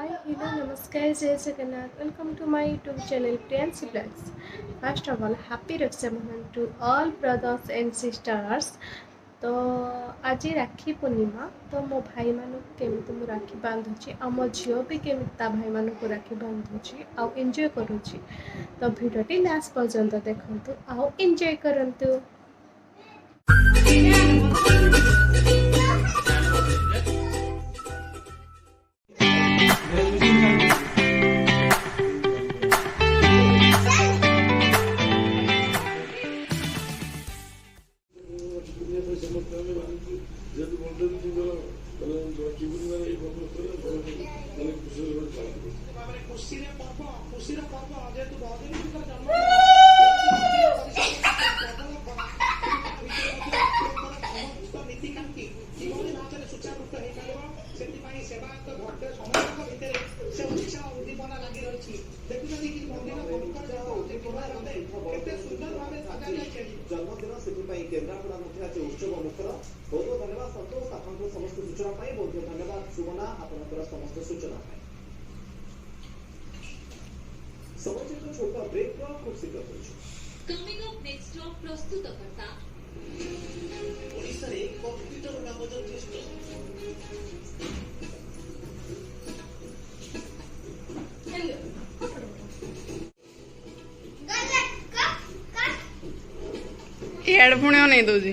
Hi, hello, namaskar, Jai Jagannath. Welcome to my YouTube channel Priyansi Vlogs. First of all, happy Raksha Bandhan to all brothers and sisters. तो आज राखी पूर्णिमा तो मो भाई मानू केमिति मु राखी बांधुची आ मो झियो भी केमिति ता भाई मानू को राखी बांधुची आ एंजॉय करूची। तो भिडियोटी लास्ट पर्यंत देखंतु आ एंजॉय करंतु। जन्मदिन से केन्द्रापड़ा उत्सव मुखर बहुत धन्यवाद संतोष आप समस्त सूचना बहुत धन्यवाद सुमना आपंकर समस्त सूचना समय छोटा ब्रेक खूब शीघ्र कमिंग अप नेक्स्ट स्टॉप प्रस्तुतकर्ता ओडिशा रे कम्प्यूटर नामक ज्येष्ठ हेडफोन नहीं दूजी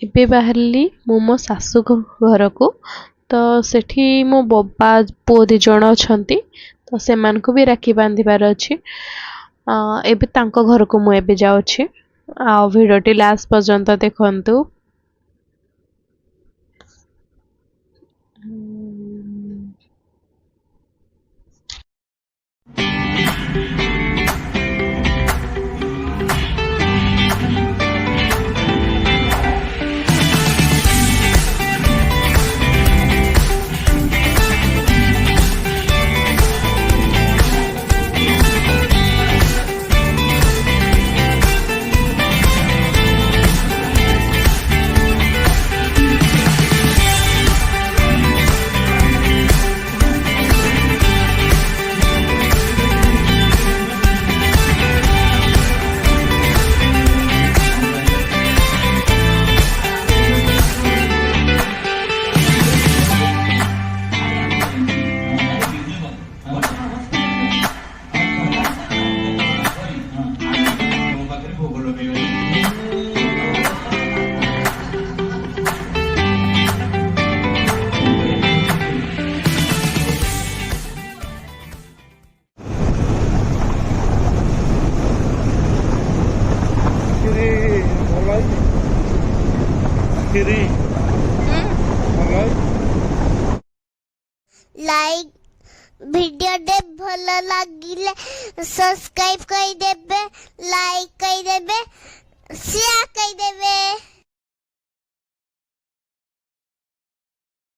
ଏବେ ବାହାରିଲି ମୁଁ ମୋ ଶାଶୁ ଘରକୁ। ତ ସେଠି ମୋ ବାବା ପୁଅ 2 ଜଣ ଅଛନ୍ତି ତ ସେମାନଙ୍କୁ ବି ରାକ୍ଷୀ ବାନ୍ଧିବାର ଅଛି। ଏବେ ତାଙ୍କ ଘରକୁ ମୁଁ ଏବେ ଯାଉଛି। ଆଉ ଭିଡ଼ିଓଟି ଲାଷ୍ଟ ପର୍ଯ୍ୟନ୍ତ ଦେଖନ୍ତୁ। लाइक वीडियो दे भल लागिले सब्सक्राइब कर देबे